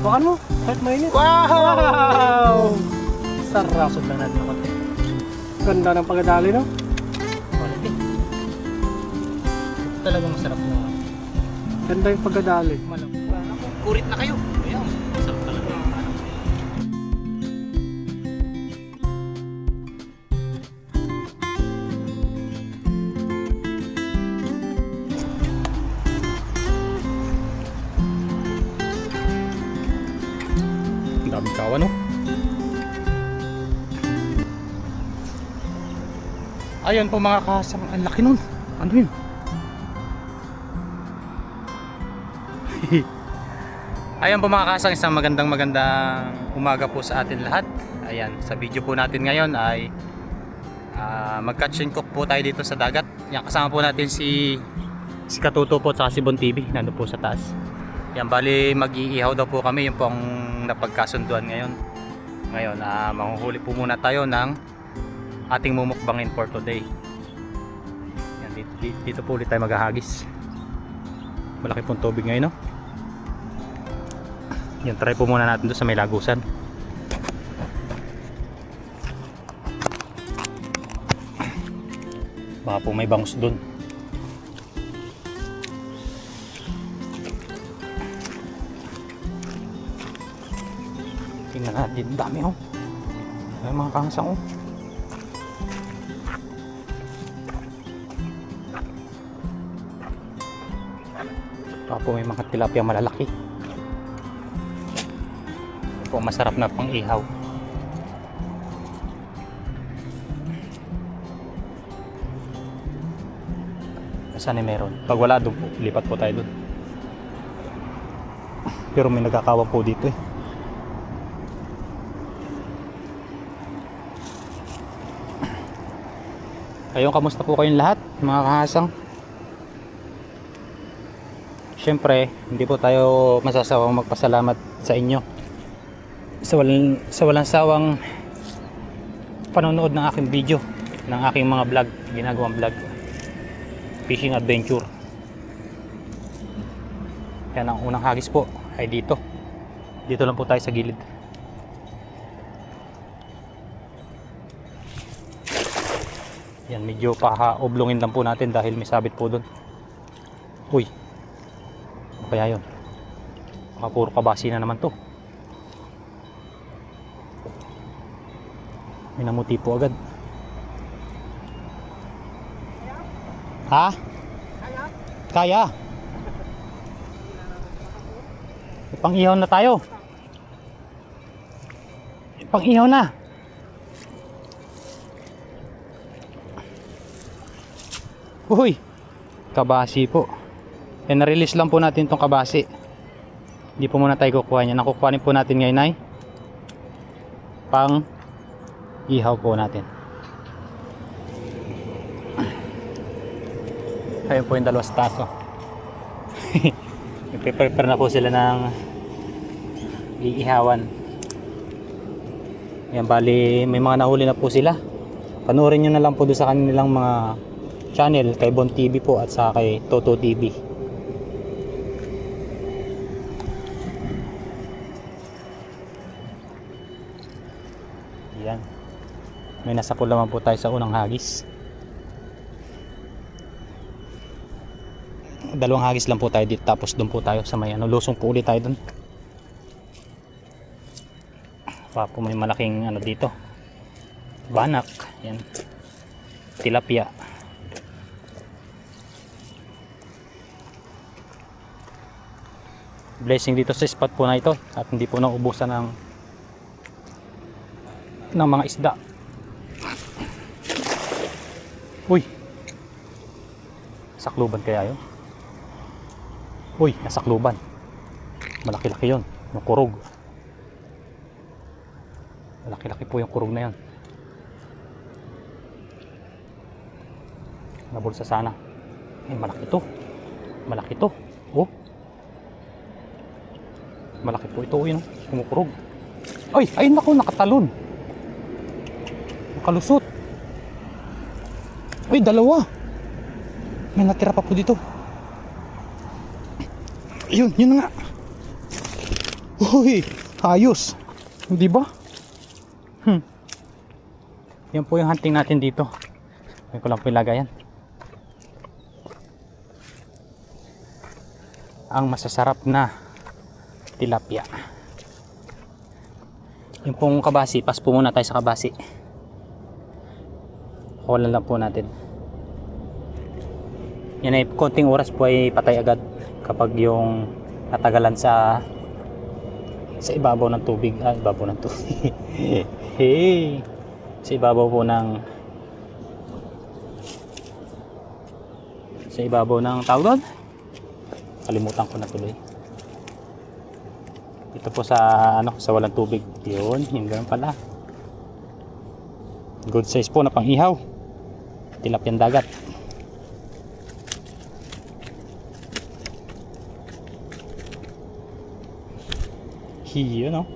Baka mo, kahit mainit. Wow! Sarap. Sud lang natin ng konti. Ganda ng pagdadali, no? Quality. Talagang masarap na. Ganda yung pagdadali. Malam. Kurit na kayo. Ayan, masarap talaga. Ang daming kawa, no? Ayun po mga kasang, ang laki nun. Ano yun? Ayun po mga kasang, isang magandang umaga po sa atin lahat. Ayan, sa video po natin ngayon ay mag-catch and cook po tayo dito sa dagat. Yan, kasama po natin si Katuto po at si Bon TV, nandun po sa taas. Yan, bali mag-iihaw daw po kami, yun po ang napagkasunduan ngayon. Ngayon, manghuhuli po muna tayo ng ating mumukbangin for today. Yan, dito po ulit tayo maghahagis. Malaki pong tubig ngayon, no? Yan, try po muna natin doon sa may lagusan. Baka po may bangus doon. Tingnan natin, dami, oh. Ay, mga kangsang, oh. Baka po may mga tilapia malalaki. Ito po masarap na pang ihaw. Saan meron? Pag wala doon po, lipat po tayo doon. Pero may nagkakawa po dito eh. Ayun, kamusta po kayong lahat mga kahasang? Siyempre, hindi po tayo masasawang magpasalamat sa inyo sa walang sawang panonood ng aking video, ng aking mga vlog, ginagawang vlog, fishing adventure. Yan, ang unang hagis po ay dito lang po tayo sa gilid. Yan, medyo oblongin lang po natin dahil may sabit po doon. Uy, kaya yun, baka puro kabasi na naman to. May namuti po agad. Ha? Kaya? Pang-ihaw na tayo. Pang-ihaw na. Uy, kabasi po. E, na-release lang po natin itong kabasi. Hindi po muna tayo kukuha niya. Nakukuhanin po natin ngayon ay pang ihaw po natin. Ayun po yung dalawang taso. Nagpe-prepare na po sila ng iihawan. Yan, bali may mga nahuli na po sila. Panoorin nyo na lang po doon sa kanilang mga channel, kay Bon TV po at sa kay Toto TV. Yan, may nasapul naman po tayo sa unang hagis. Dalawang hagis lang po tayo dito, tapos doon po tayo sa may lusong po ulit tayo doon. Pa po may malaking dito, banak, yan, tilapia. Blessing dito sa spot po na ito at hindi po naubusan ng mga isda. Uy, sakluban kaya yun? Uy, nasakluban. Malaki-laki yun, yung kurog. Malaki-laki po yung kurog na yun. Nabulsa sana. Eh, malaki to. Malaki to. Oh, malaki po ito, yun, kumukurog. Ay, ayun ako, nakatalon. Nakalusot. Ay, dalawa. May natira pa po dito. Yun, yun na nga. Uy, ayos. Hindi ba? Yan po yung hunting natin dito. May ko lang po ilagay yan. Ang masasarap na tilapia. Yung pong kabasi, pas po muna tayo sa kabasi. Kukulan lang po natin. Yan ay konting oras po ay patay agad kapag yung natagalan sa ibabaw ng tubig. Ibabaw ng tubig. Hey! Sa ibabaw po sa ibabaw ng tawag doon. Kalimutan ko na tuloy. Ito po sa sa walang tubig. Yun, yung ganun pala. Good size po na pang-ihaw. Tilapiyang dagat. Yun, no?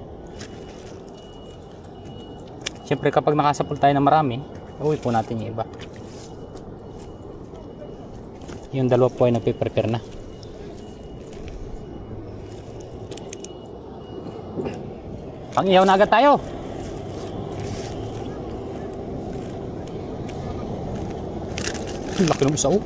Siyempre kapag nakasapul tayo na marami, uwi po natin yung iba. Yung dalawa po ay nagpe-prepare na. Pang-ihaw na agad tayo. Laki ng isa, oh.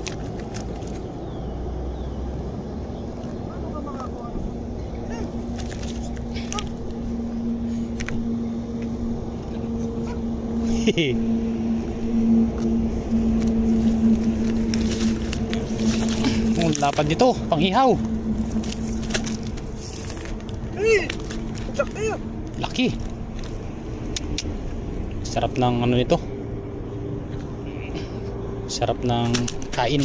Ang lapad nito, pang-ihaw. Laki. Sarap ng ano nito. Sarap ng kain.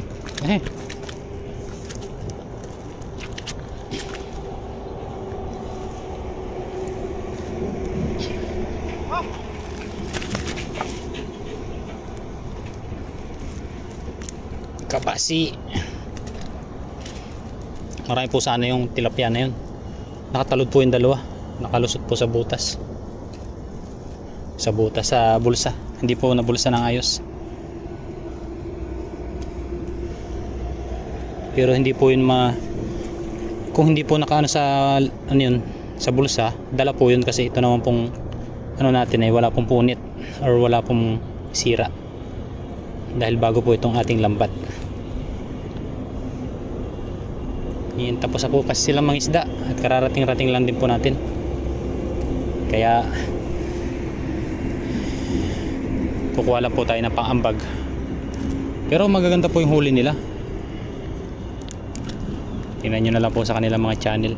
Kabasi. Marami po sana yung tilapia na yun. Nakatalod po yung dalawa. Nakalusot po sa butas. Sa bulsa. Hindi po nabulsa ng ayos. Pero hindi po yun kung hindi po nakaano sa sa bulsa, dala po yun kasi ito naman pong natin ay wala pong punit or wala pong sira. Dahil bago po itong ating lambat. Yan, tapos ako kasi silang mangisda at kararating-rating lang din po natin. Kaya kukuha lang po tayo ng pang-ambag. Pero magaganda po yung huli nila. Tingnan nyo na lang po sa kanilang mga channel.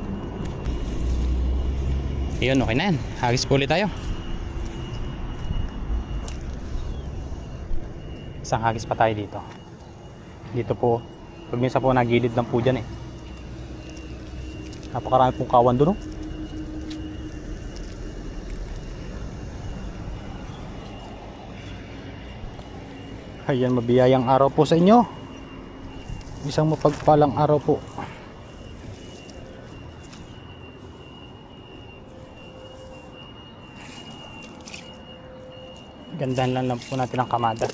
Ayun, okay na yan. Hagis po ulit tayo. Isang hagis pa tayo dito. Dito po, pag minsan po nagilid lang po dyan eh. Napakarami pong kawan doon, oh. Ayan, mabiyayang araw po sa inyo. Isang mapagpalang araw po. Gandahan lang po natin ang kamada.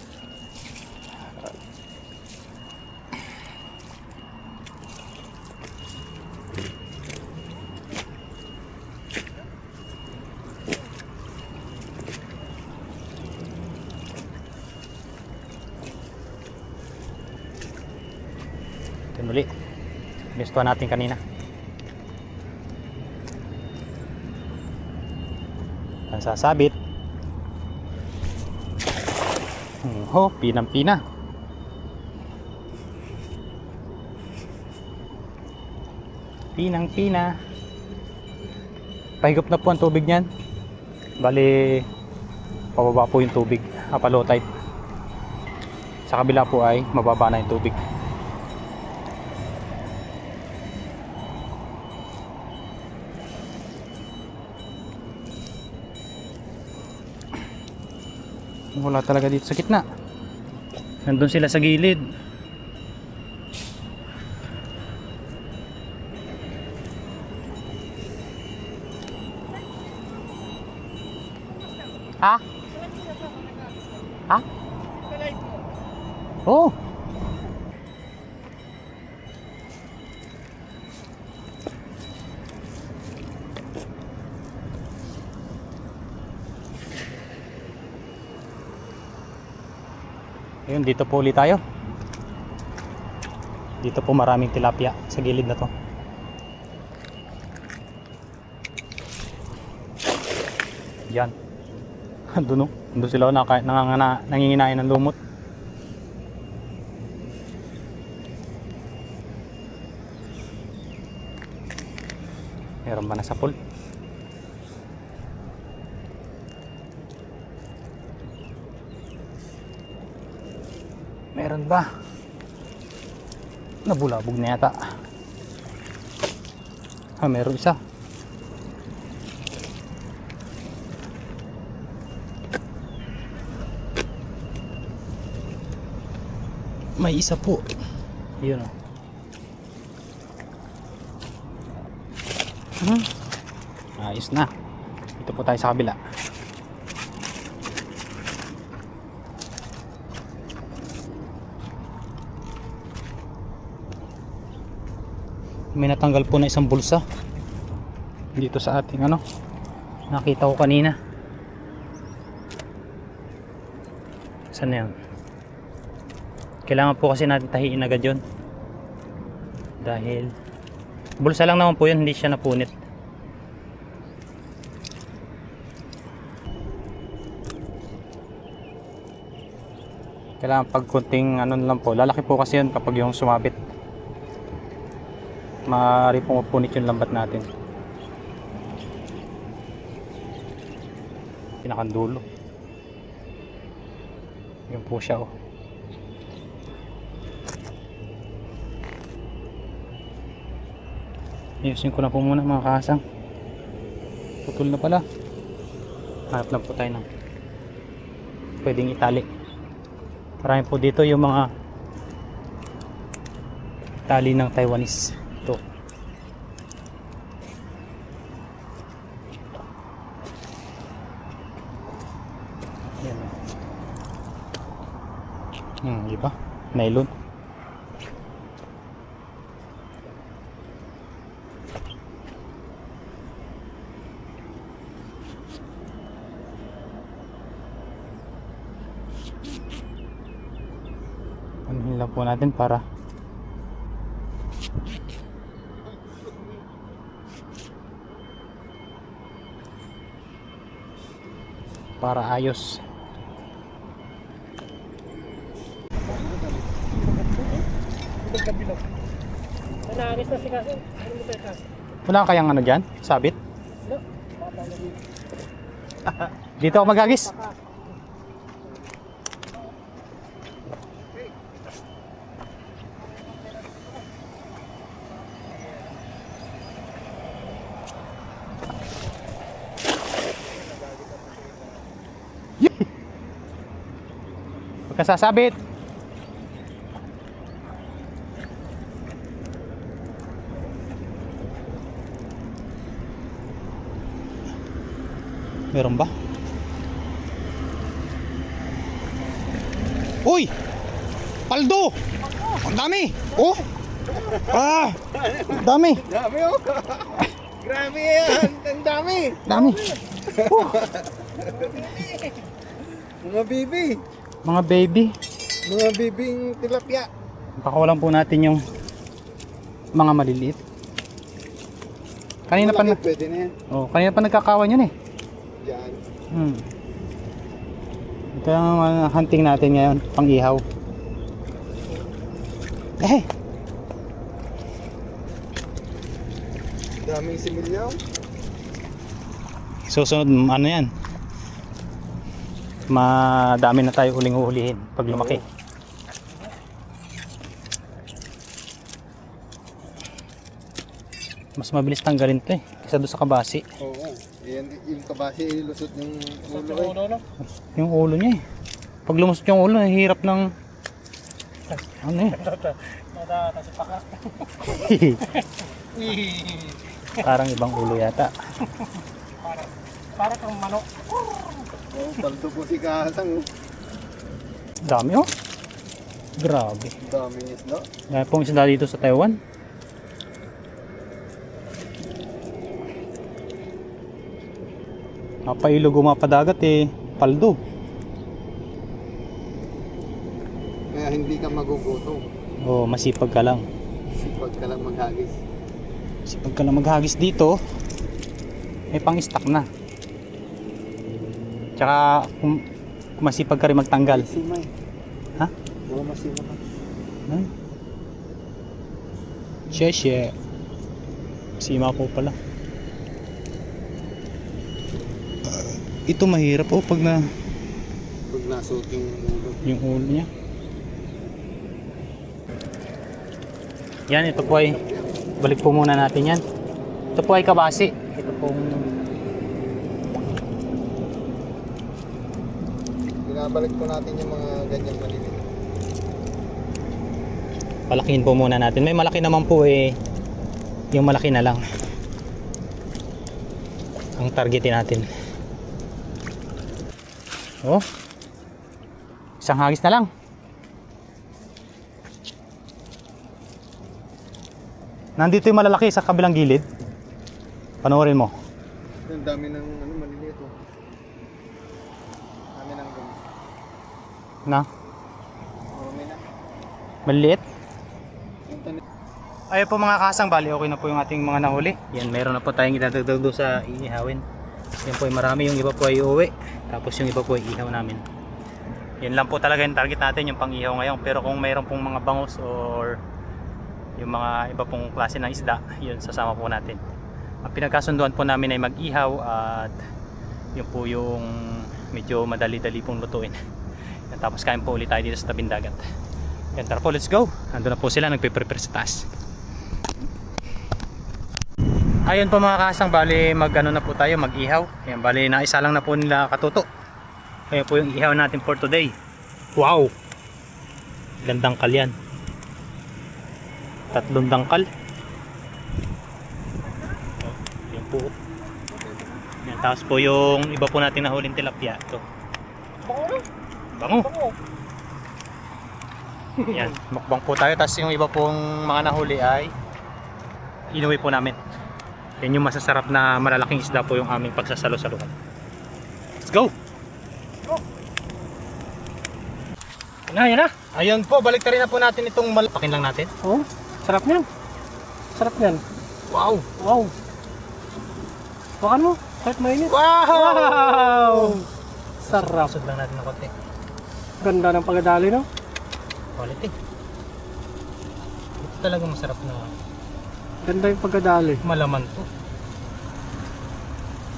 Ito ulit. Gustuhan natin kanina. Ang sasabit. Pinang-pina. Pinang-pina. Pahigop na po ang tubig niyan. Bali, pababa po yung tubig. Low tide. Sa kabila po ay mababa na yung tubig. Wala talaga dito sa gitna. Nandun sila sa gilid. Ha? Ha? Oh. Ayun, dito po ulit tayo. Dito po maraming tilapia sa gilid na to. Yan. Doon, oh. Doon sila nanginginain ng lumot. Meron ba na sa pool? Meron ba? Nabulabog na yata. Meron isa. May isa po. Yun, oh. Ayos na. Dito po tayo sa kabila. May natanggal po na isang bulsa dito sa ating nakita ko kanina. Saan na yun? Kailangan po kasi natin tahiin agad yun, dahil bulsa lang naman po yun, hindi siya napunit. Kailangan pag kunting lang po, lalaki po kasi yun kapag yung sumabit. Maaari pong mapunit yung lambat natin. Pinakandulo. Yun po siya, oh. Ayusin ko na po muna mga kasang. Putol na pala. Hanap lang po tayo ng pwedeng itali. Marami po dito yung mga tali ng Taiwanese. Ito. Yan. Iba? Nylon. Anuhin lang po natin para ayos. Nangis na si Kasi. Wala kayang dyan? Sabit? Dito ako magagis. Pagkasasabit. Meron ba? Uy! Paldo! Ang dami! Oh! Ang dami! Dami, oh! Grabe yan! Ang dami! Dami! Oh! Mga bibi! Mga baby. Mga bibing tilapia. Pakawalan po natin yung mga maliliit. Kanina pa Malaki, pwede na yan. kanina pa nagkakawan yun eh. Diyan. Ito yung hunting natin ngayon, pang ihaw. Daming similyaw. Susunod, yan? Madami na tayo huling-uhulihin pag lumaki. Mas mabilis tanggalin to eh, kaysa doon sa kabasi. Oo. Yan, yung kabasi ilusot yung ulo eh. Yung ulo niya eh. Pag lumusot yung ulo, hirap ng parang ibang ulo yata. Para kang manok. Oh, paldo po si Kasang. Dami oh. Grabe. Daming isda. Dami pong isda dito sa Taiwan. Mapailog o mapadagat eh. Paldo. hindi ka magugutom. Oo, masipag ka lang. Sipag ka lang maghagis. Masipag ka lang maghagis dito. May pang-stock na. Tsaka kung masipag ka rin magtanggal. Simay. Ha? Oo, masima ka. Ay. Sheshe. Sima ko pala. Ito mahirap pag Pag nasuot yung ulo. yung ulo niya. Yan, ito po ay balik po muna natin yan. Ito po ay kabasi. Ito pong Binabalik po natin yung mga ganyang maliliit. palakihin po muna natin. May malaki naman po yung malaki na lang ang targetin natin. Oh, isang hagis na lang. Nandito yung malalaki sa kabilang gilid. Panoorin mo. Ang dami ng maliliit oh. Dami ng gum. Na? Marami na. Maliliit. Yung tanim. Ayun po mga kasang, bali okay na po yung ating mga nahuli. Yan, meron na po tayong idadagdag doon sa iihawin. Yan po ay marami, yung iba po ay uuwi. Tapos yung iba po ay ihaw namin. Yan lang po talaga yung target natin, yung pang-ihaw ngayon. Pero kung mayroon pong mga bangus or yung mga iba pong klase ng isda, yun sasama po natin. Ang pinagkasunduan po namin ay mag-ihaw at yun po yung medyo madali-dali pong lutuin. Yan, tapos kain po ulit tayo dito sa tabing dagat. Yan, tara po, let's go. Ando na po sila, nagpe-prepare sa taas. Ayun po mga kasang, bali mag-ano na po tayo, mag-ihaw. Ayan, bali na isa lang na po nila katuto. Ayan po yung ihaw natin for today. Wow! Gandang kalyan. 3 dangkal. Yan po. Yan, tapos po yung iba po natin nahuling tilapia. Ito. Bango! Yan, mukbang po tayo. Tapos yung iba pong mga nahuli ay inuwi po namin. Yan yung masasarap na malalaking isda po yung aming pagsasalo-saluhan. Let's go! Yan na! Ayun po, balik na po natin itong malapakin lang natin. Oh, sarap niyan. Sarap niyan. Wow! Wow. Bakan mo, kahit mainit. Wow! Sarap. Susod lang natin ng konti. Ganda ng pagdadali, no? Quality. Ito talaga masarap na Ganda yung pagdadali. malaman to.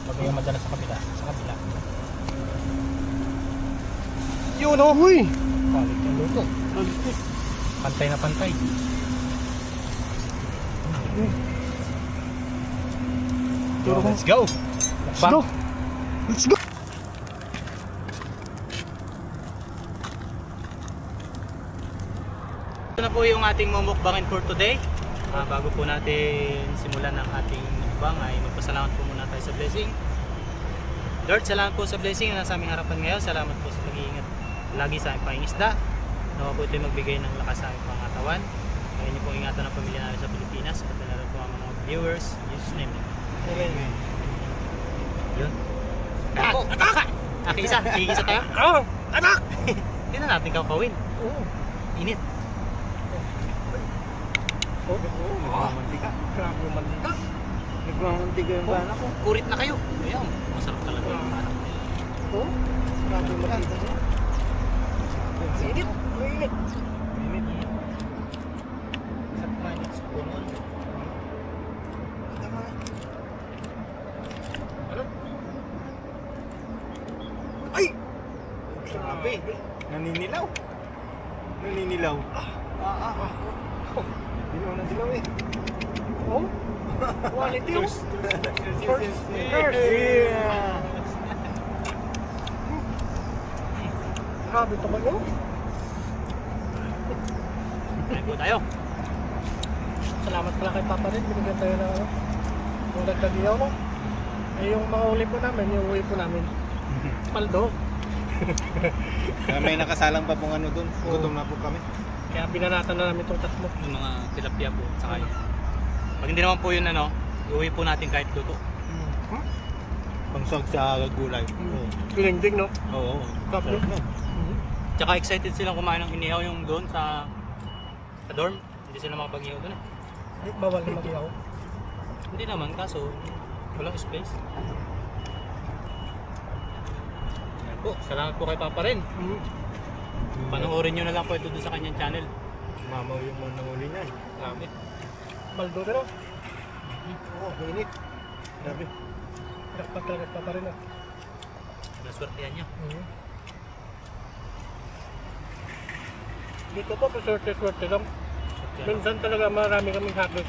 Pagay yung madala sa kabila. Sa kabila. Yun o! Uy! Quality ang luto. Pantay na pantay. Yo, let's go! Let's go! Let's go! Ito na po yung ating mumukbangin for today. Bago po natin simulan ang ating mukbang ay magpasalamat po muna tayo sa blessing. Lord, salamat po sa blessing na nasa aming harapan ngayon. Salamat po sa pag-iingat lagi sa aming pangingisda. Nawa po ito magbigay ng lakas sa aming pangatawan. Kaya niyo po ingatan ang pamilya natin sa Pilipinas. Pati na rin po ang mga viewers. In Jesus' name. Amen. Yun. Ako! Atak! Isa tayo? Oo! Atak! Hindi na natin kakawin. Oo. Init. Oh, mantika. Grabe yung mantika. Nagmamantiga yung bana ko. Kurit na kayo. Ayan, masarap talaga yung anak. Oh, grabe yung mantika. Init. Init. Init. Isang minutes po nun. Ano? Ay! Grabe. Naninilaw. Naninilaw. Dilaw na dilaw eh. Oh, quality. Cheers. Cheers. Yeah. Grabe ito ba yun? Kain po tayo. Salamat pala kay Papa rin. Binigyan tayo ng yung nagtagiyaw mo. Eh yung mga uli po namin, yung uwi po namin. Paldo. May nakasalang pa pong ano dun. Gutom na po kami. Kaya binanatan na namin itong tatlo. Yung mga tilapia po. Saka yun. Pag hindi naman po yun iuwi po natin kahit luto. Pangsag sa gulay. Lingding, no? Oo. Sarap yun. Tsaka excited silang kumain ng inihaw yung doon sa dorm. Hindi sila makapag-ihaw doon eh. Bawal na mag-ihaw. Hindi naman, kaso walang space. Yan po, salamat po kay Papa rin. Panoorin nyo na lang po ito doon sa kanyang channel. Mamaw yung mga nanguli niyan. Grabe. Baldo pero. Oo, mainit. Grabe. Dapat talaga pa rin ah. Naswertehan niya. Dito po, paswerte-swerte lang. Minsan talaga marami kaming habit.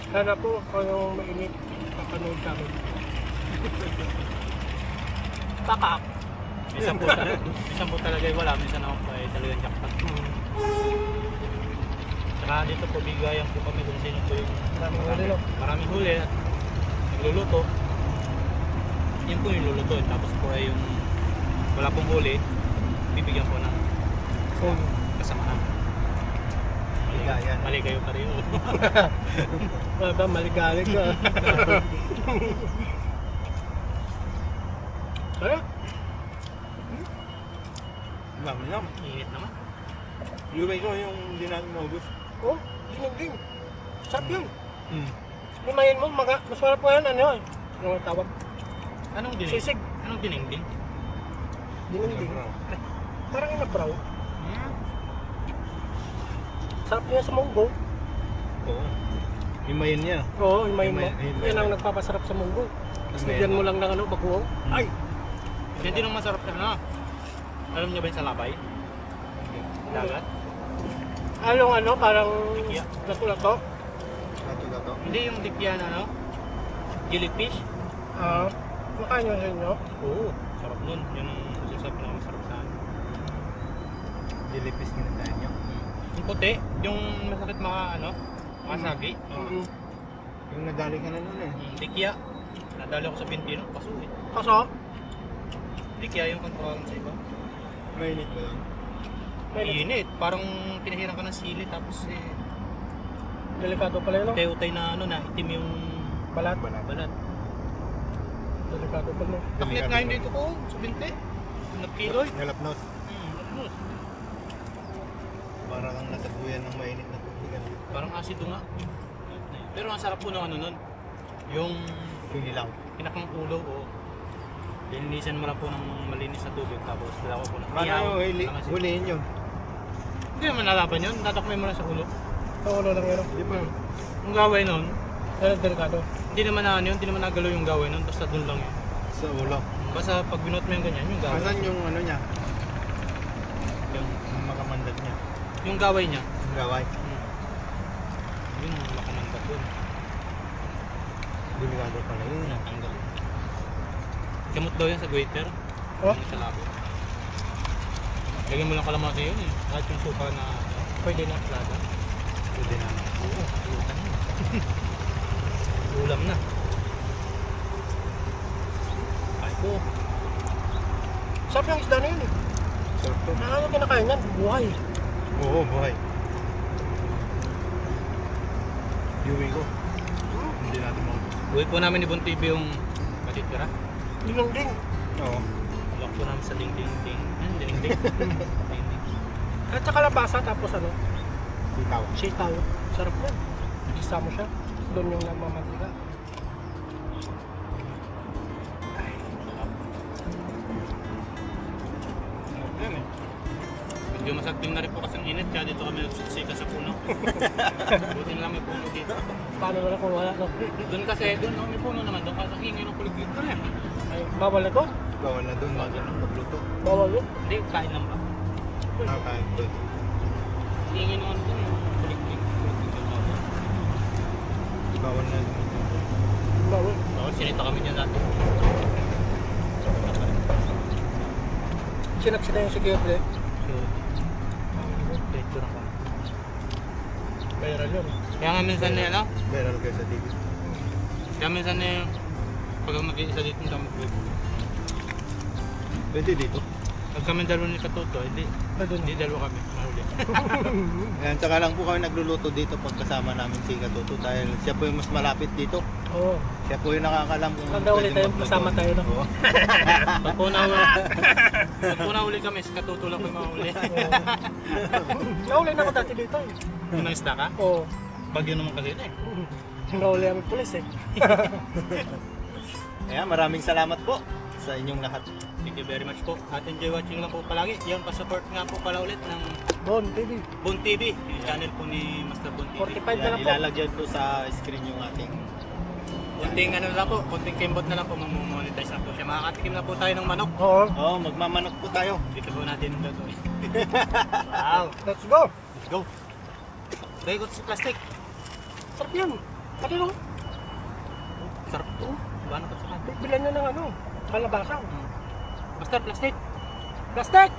Sana po kung yung mainit, papanood sa amin. Pakak! Minsan po talaga ay wala, minsan naman po ay talagang jackpot. Saka dito po bigayan po kami kung sino po yung Maraming huli, no? maraming huli at nagluluto. Yun po yung luluto. Tapos po ay yung wala pong huli, bibigyan po ng kasamaan. Bigayan. Mali kayo pa rin. Wala ba, maligalig ka. Ano? Dami lang. Init naman. Iuwi ko yung hindi natin maubos. Oh, dinigding. Sarap yun. Lumayan mo, masarap po yan, ano yun? Ano ang tawag? Anong dining? Sisig. Anong dinengding? Dinigding. Parang inabraw. Sarap niya sa munggo. Oo. Himayin niya. Oo, himayin mo. Himayin. Yan ang nagpapasarap sa munggo. Tapos Himayin bigyan mo mo. lang ng ano, bagoong. Ay! Yan din ang masarap na. Alam niyo ba yung salabay? Dagat? Anong ano, parang Tikya. lato-lato. Gato-gato. Hindi yung dikyan ano? Jellyfish? Makain nyo sa inyo. Oo. Sarap nun. Yun ang masasarap na masarap sa akin. Jellyfish kinakain niyo. Yung puti, yung masakit makasagi. Yung nadali ka na nun eh. Dikya. Nadali ako sa Pintino, kaso eh. Kaso, Dikya yung kontrolan sa iba. Mainit ba yun? Init. Parang pinahiran ka ng sili tapos delikado pala yun, no? utay-utay na itim yung Balat. balat. Delikado pala, no? Taklit nga yung dito ko, sa binti. Nagkiloy. Nalapnos. Lapnos. Para kang nasa buyan ng mainit na tubig. Ano? Parang asido nga. Pero ang sarap po ng ano nun. Yung Sinilaw. pinakang ulo o linisan mo lang po ng malinis na tubig tapos dalawa po ng Paano huliin yun? Hindi naman nalaban yun, tatakmay mo lang sa ulo. Sa ulo lang yun, no? Di ba? Yung gaway nun, Delikado. hindi naman na ano yun, hindi naman nagalaw yung gaway nun, basta dun lang yun. Sa ulo. Basta pag binot mo yung ganyan, yung gaway. Asan yung ano niya? Yung, Yung makamandat niya. yung gaway niya. Yung gaway. Yung makamandag yun. Delikado pala yun. Natanggal. Kamot daw yan sa waiter. Oh? Sa labo. Lagyan mo lang kalamansi yun eh. Kahit yung suka na Pwede na. lada. Pwede na. Oo, lutan yun. Ulam na. Ay po. Sarap yung isda na yun, eh. Sarap to. Ano kinakain yan? Buhay. Oo, buhay. Iuwi ko. Hindi natin mo. Buhay po namin ni Bon TV yung matitira. Dinong-ding. Oo. Lock po namin sa ding-ding-ding. Yan, ding-ding. Ding-ding. At saka labasa, tapos ano, Sitaw. sitaw. Sarap yan. Isa mo siya. Doon yung namamantika. Yan eh. Medyo masagting na rin po kasi ang init kaya dito kami nagsiksika sa puno. Buti na lang may puno dito. Paano na lang kung wala, no? Doon kasi, doon may puno naman. Doon kasi hingi ng kuliglig ka rin. Ay, bawal na to? Bawal na doon. Bawal na pagluto. Bawal yun. Hindi, kain lang ba? Nakakain doon. Hingi naman doon yung kuliglig. Bawal na doon. Bawal. Oo, sinita kami dyan dati. Sinaksina yung security. So, diretso na kami. Viral yun. Kaya nga minsan na ano? Viral kayo sa TV. Kaya minsan na pag mag-iisa dito kami Pwede dito. pag kami dalawa ni Katuto, hindi Doon. dalawa kami, mahuli. Yan, tsaka lang po kami nagluluto dito pagkasama namin si Katuto dahil siya po yung mas malapit dito. Oo. Siya po yung nakakalam kung Hanggang ulit tayo, magluto. masama tayo, no? Oo. Pag po nahuli kami, katutulak ko yung mahuli. Nauli na ako dati dito eh. Yung na-isda ka? Oo. Bagyo naman kasi ito eh. Nauli ang pulis eh. Kaya maraming salamat po sa inyong lahat. Thank you very much po. At enjoy watching lang po palagi. Yan, pa-support nga po pala ulit ng Bon, TV. Bon TV. Yung channel po ni Master Bon TV. 45 na Yan, lang po. ilalagyan po sa screen yung ating Kunting ano lang po, kunting kimbot na lang po, mamonetize na po siya. Makakatikim na po tayo ng manok. Oo. Oh, magmamanok po tayo. Dito po natin yung gagawin. Wow! Let's go. Let's go! Dahil ko sa plastic. Sarap yan. Pati no? Sarap to. Gano'n pa sa kanto. Bilan nyo ng ano, kalabasa. Master, plastic! Plastic!